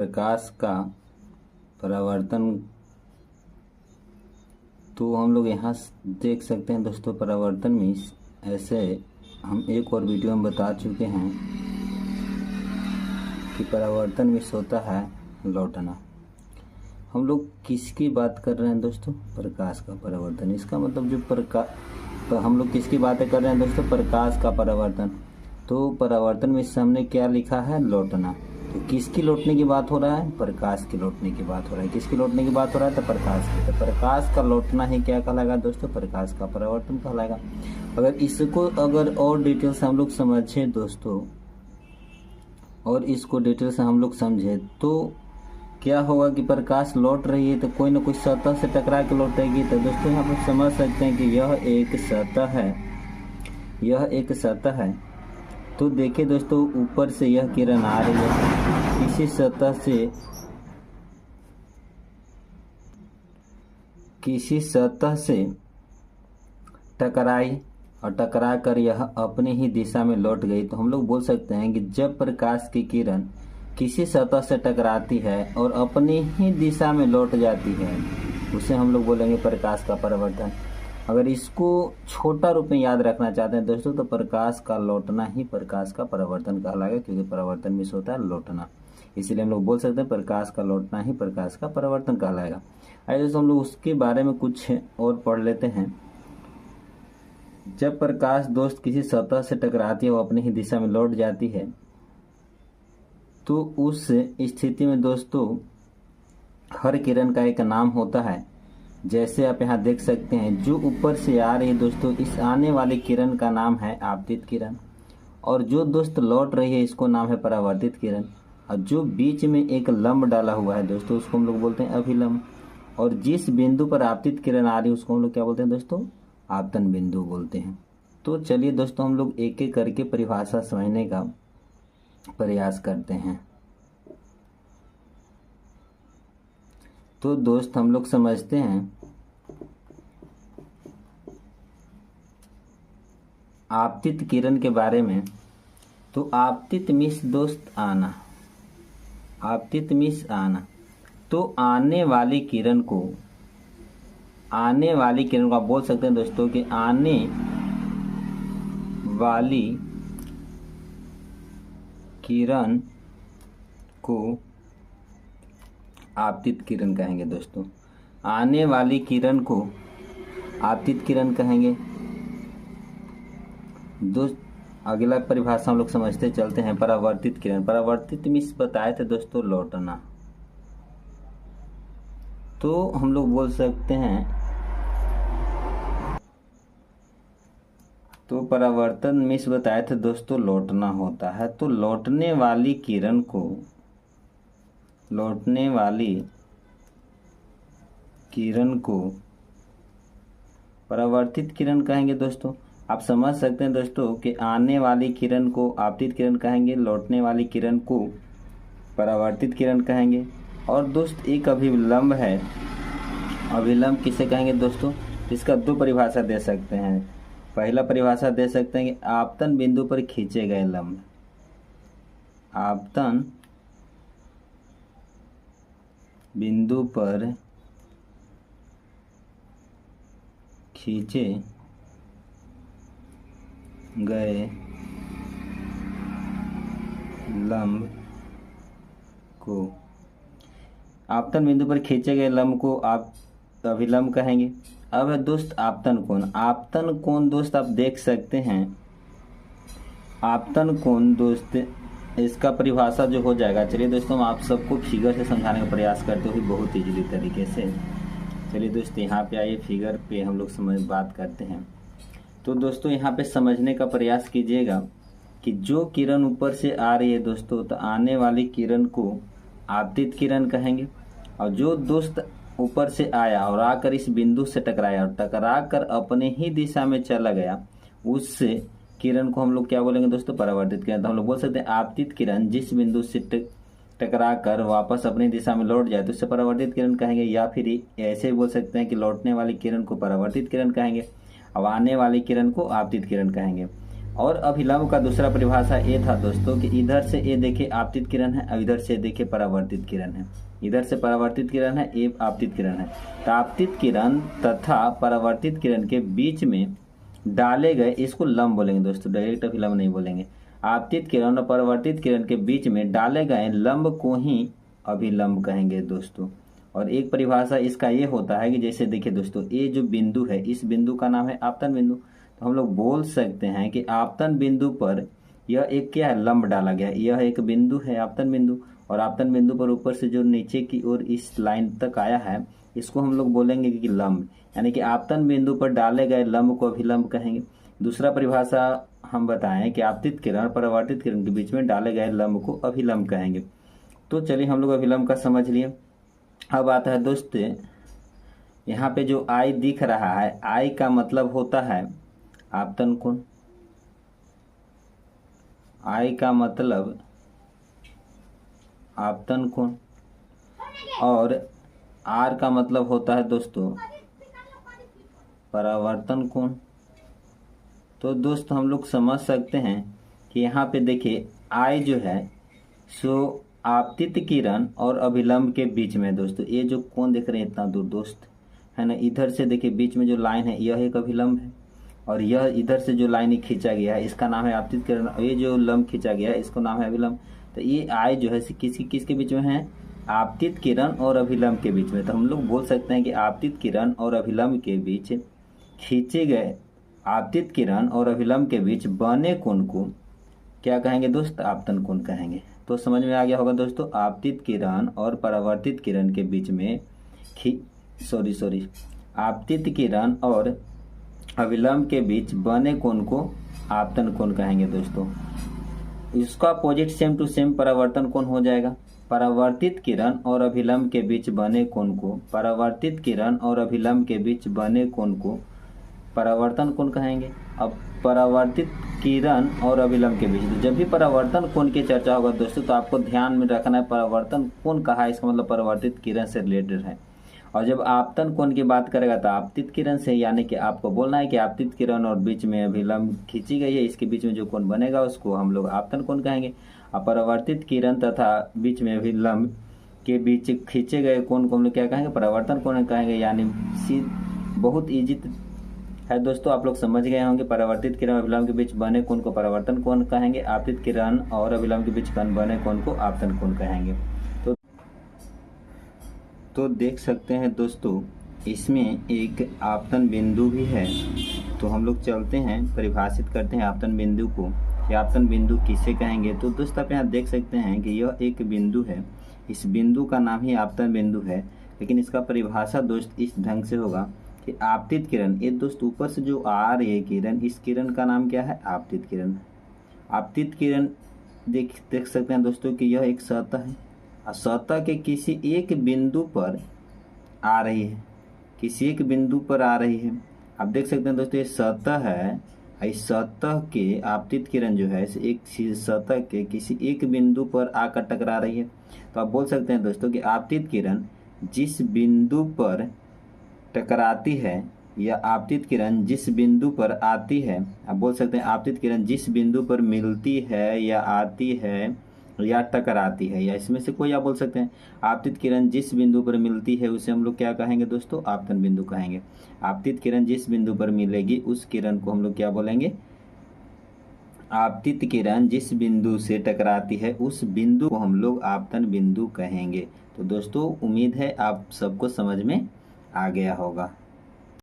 प्रकाश का परावर्तन। तो हम लोग यहाँ देख सकते हैं दोस्तों, परावर्तन में ऐसे हम एक और वीडियो में बता चुके हैं कि परावर्तन में होता है लौटना। हम लोग किसकी बात कर रहे हैं दोस्तों? प्रकाश का परावर्तन। इसका मतलब जो तो हम लोग किसकी बातें कर रहे हैं दोस्तों? प्रकाश का परावर्तन। तो परावर्तन में सामने क्या लिखा है? लौटना। तो किसकी लौटने की बात हो रहा है? प्रकाश की लौटने की बात हो रहा है। किसकी लौटने की बात हो रहा है? तो प्रकाश की। तो प्रकाश का लौटना ही क्या कहलाएगा दोस्तों? प्रकाश का परावर्तन कहलाएगा। अगर और डिटेल से हम लोग समझें दोस्तों, और इसको डिटेल से हम लोग समझे तो क्या होगा कि प्रकाश लौट रही है तो कोई ना कोई सतह से टकरा के लौटेगी। तो दोस्तों यहाँ पर समझ सकते हैं कि यह एक सतह है, यह एक सतह है। तो देखिए दोस्तों, ऊपर से यह किरण आ रही है, किसी सतह से टकराई और टकरा कर यह अपनी ही दिशा में लौट गई। तो हम लोग बोल सकते हैं कि जब प्रकाश की किरण किसी सतह से टकराती है और अपनी ही दिशा में लौट जाती है, उसे हम लोग बोलेंगे प्रकाश का परावर्तन। अगर इसको छोटा रूप में याद रखना चाहते हैं दोस्तों, तो प्रकाश का लौटना ही प्रकाश का परावर्तन कहलाएगा, क्योंकि परावर्तन में होता है लौटना। इसीलिए हम लोग बोल सकते हैं प्रकाश का लौटना ही प्रकाश का परावर्तन कहलाएगा। आइए दोस्तों, हम लोग उसके बारे में कुछ और पढ़ लेते हैं। जब प्रकाश दोस्त किसी सतह से टकराती है, वो अपनी ही दिशा में लौट जाती है, तो उस स्थिति में दोस्तों हर किरण का एक नाम होता है। जैसे आप यहाँ देख सकते हैं, जो ऊपर से आ रही है दोस्तों, इस आने वाली किरण का नाम है आपतित किरण, और जो दोस्त लौट रही है इसको नाम है परावर्तित किरण। और जो बीच में एक लंब डाला हुआ है दोस्तों, उसको हम लोग बोलते हैं अभिलंब। और जिस बिंदु पर आपतित किरण आ रही है उसको हम लोग क्या बोलते हैं दोस्तों? आपतन बिंदु बोलते हैं। तो चलिए दोस्तों, हम लोग एक एक करके परिभाषा समझने का प्रयास करते हैं। तो दोस्त हम लोग समझते हैं आपतित किरण के बारे में। तो आपतित मीन्स दोस्त आना, आपतित मीन्स आना। तो आने वाली किरण को आप बोल सकते हैं दोस्तों कि आने वाली किरण को आपतित किरण कहेंगे दोस्तों। आने वाली किरण को आपतित किरण कहेंगे दोस्त। अगला परिभाषा हम लोग समझते चलते हैं, परावर्तित किरण। परावर्तित मीन्स बताए थे दोस्तों लौटना। तो हम लोग बोल सकते हैं, तो परावर्तन मीन्स बताए थे दोस्तों लौटना होता है। तो लौटने वाली किरण को परावर्तित किरण कहेंगे दोस्तों। आप समझ सकते हैं दोस्तों कि आने वाली किरण को आपतित किरण कहेंगे, लौटने वाली किरण को परावर्तित किरण कहेंगे। और दोस्त एक अभिलंब है, अभिलंब किसे कहेंगे दोस्तों? इसका दो परिभाषा दे सकते हैं। पहला परिभाषा दे सकते हैं कि आपतन बिंदु पर खींचे गए लंब, आपतन बिंदु पर खींचे गए लंब को, आपतन बिंदु पर खींचे गए लंब को आप अभिलंब कहेंगे। अब है दोस्त आपतन कोण। आपतन कोण दोस्त आप देख सकते हैं, आपतन कोण दोस्त इसका परिभाषा जो हो जाएगा, चलिए दोस्तों हम आप सबको फिगर से समझाने का प्रयास करते हुए बहुत इजीली तरीके से। चलिए दोस्तों यहाँ पे आइए, फिगर पे हम लोग बात करते हैं। तो दोस्तों यहाँ पे समझने का प्रयास कीजिएगा कि जो किरण ऊपर से आ रही है दोस्तों, तो आने वाली किरण को आपतित किरण कहेंगे। और जो दोस्त ऊपर से आया और आकर इस बिंदु से टकराया और टकरा कर अपने ही दिशा में चला गया, उस किरण को हम लोग क्या बोलेंगे दोस्तों? परावर्तित किरण। तो हम लोग बोल सकते हैं आपतित किरण जिस बिंदु से टकरा कर वापस अपनी दिशा में लौट जाए तो उससे परावर्तित किरण कहेंगे। या फिर ऐसे ही बोल सकते हैं कि लौटने वाली किरण को परावर्तित किरण कहेंगे, अब आने वाली किरण को आपतित किरण कहेंगे। और अभिलंब का दूसरा परिभाषा ये था दोस्तों कि इधर से ये देखिए आपतित किरण है और इधर से देखिए परावर्तित किरण है। इधर से परावर्तित किरण है, ये आपतित किरण है। तो आपतित किरण तथा परावर्तित किरण के बीच में डाले गए, इसको लंब बोलेंगे दोस्तों, डायरेक्ट अभिलंब नहीं बोलेंगे। आपतित किरण और परावर्तित किरण के बीच में डाले गए लंब को ही अभिलंब कहेंगे दोस्तों। और एक परिभाषा इसका ये होता है कि जैसे देखिए दोस्तों, ये जो बिंदु है, इस बिंदु का नाम है आपतन बिंदु। तो हम लोग बोल सकते हैं कि आपतन बिंदु पर यह एक क्या है, लंब डाला गया है। यह एक बिंदु है आपतन बिंदु, और आपतन बिंदु पर ऊपर से जो नीचे की ओर इस लाइन तक आया है, इसको हम लोग बोलेंगे कि लंब, यानी कि आपतन बिंदु पर डाले गए लंब को अभिलंब कहेंगे। दूसरा परिभाषा हम बताएं कि आपतित किरण और परावर्तित किरण के बीच में डाले गए लंब को अभिलंब कहेंगे। तो चलिए हम लोग अभिलंब का समझ लिए। अब आता है दोस्तों, यहाँ पे जो आई दिख रहा है, आई का मतलब होता है आपतन कोण। आई का मतलब आपतन कोण, और आर का मतलब होता है दोस्तों परावर्तन कोण। तो दोस्त हम लोग समझ सकते हैं कि यहाँ पे देखिए आई जो है सो आपतित किरण और अभिलंब के बीच में दोस्तों, ये जो कोण देख रहे हैं इतना दूर दोस्त है ना, इधर से देखिए बीच में जो लाइन है यह एक अभिलंब है, और यह इधर से जो लाइन खींचा गया है इसका नाम है आपतित किरण, और ये जो लंब खींचा गया है इसको नाम है अभिलंब। तो ये आई जो है किसके बीच में है, आपतित किरण और अभिलंब के बीच में। तो हम लोग बोल सकते हैं कि आपतित किरण और अभिलंब के बीच खींचे गए, आपतित किरण और अभिलंब के बीच बने कोण को क्या कहेंगे दोस्त, आपतन कोण कहेंगे। तो समझ में आ गया होगा दोस्तों, आपतित किरण और परावर्तित किरण के बीच में आपतित किरण और अभिलंब के बीच बने कोण को आपतन कोण कहेंगे दोस्तों। इसका अपोजिट सेम टू सेम परावर्तन कोण हो जाएगा। परावर्तित किरण और अभिलंब के बीच बने कोण को, परावर्तित किरण और अभिलंब के बीच बने कोण को परावर्तन कोण कहेंगे। अब परावर्तित किरण और अभिलंब के बीच, जब भी परावर्तन कोण की चर्चा होगा दोस्तों तो आपको ध्यान में रखना है परावर्तन कोण कहा है, इसका मतलब परावर्तित किरण से रिलेटेड है। और जब आपतन कोण की बात करेगा तो आपतित किरण से, यानी कि आपको बोलना है कि आपतित किरण और बीच में अभिलंब खींची गई है, इसके बीच में जो कोण बनेगा उसको हम लोग आपतन कोण कहेंगे। और परावर्तित किरण तथा बीच में अभिलंब के बीच खींचे गए कोण को हम लोग क्या कहेंगे, परावर्तन कोण कहेंगे। यानी बहुत ईजी है दोस्तों, आप लोग समझ गए होंगे। परावर्तित किरण और अभिलंब के बीच बने कोण को परावर्तन कोण कहेंगे, आपतित किरण और अभिलंब के बीच बने कोण को आपतन कोण कहेंगे। तो देख सकते हैं दोस्तों, इसमें एक आपतन बिंदु भी है। तो हम लोग चलते हैं, परिभाषित करते हैं आपतन बिंदु को कि आपतन बिंदु किसे कहेंगे। तो दोस्तों आप यहाँ देख सकते हैं कि यह एक बिंदु है, इस बिंदु का नाम ही आपतन बिंदु है। लेकिन इसका परिभाषा दोस्त इस ढंग से होगा कि आपतित किरण, ये दोस्त ऊपर से जो आ रही है किरण, इस किरण का नाम क्या है, आपतित किरण। आपतित किरण देख सकते हैं दोस्तों कि यह एक सतह है, और सतह के किसी एक बिंदु पर आ रही है, किसी एक बिंदु पर आ रही है। आप देख सकते हैं दोस्तों ये सतह है, इस सतह के आपतित किरण जो है एक सतह के किसी एक बिंदु पर आकर टकरा रही है। तो आप बोल सकते हैं दोस्तों कि आपतित किरण जिस बिंदु पर टकराती है, या आपतित किरण जिस बिंदु पर आती है, आप बोल सकते हैं आपतित किरण जिस बिंदु पर मिलती है या आती है या टकराती है, या इसमें से कोई आप बोल सकते हैं। आपतित किरण जिस बिंदु पर मिलती है उसे हम लोग क्या कहेंगे दोस्तों, आपतन बिंदु कहेंगे। आपतित किरण जिस बिंदु पर मिलेगी उस किरण को हम लोग क्या बोलेंगे, आपतित किरण जिस बिंदु से टकराती है उस बिंदु को हम लोग आपतन बिंदु कहेंगे। तो दोस्तों उम्मीद है आप सबको समझ में आ गया होगा।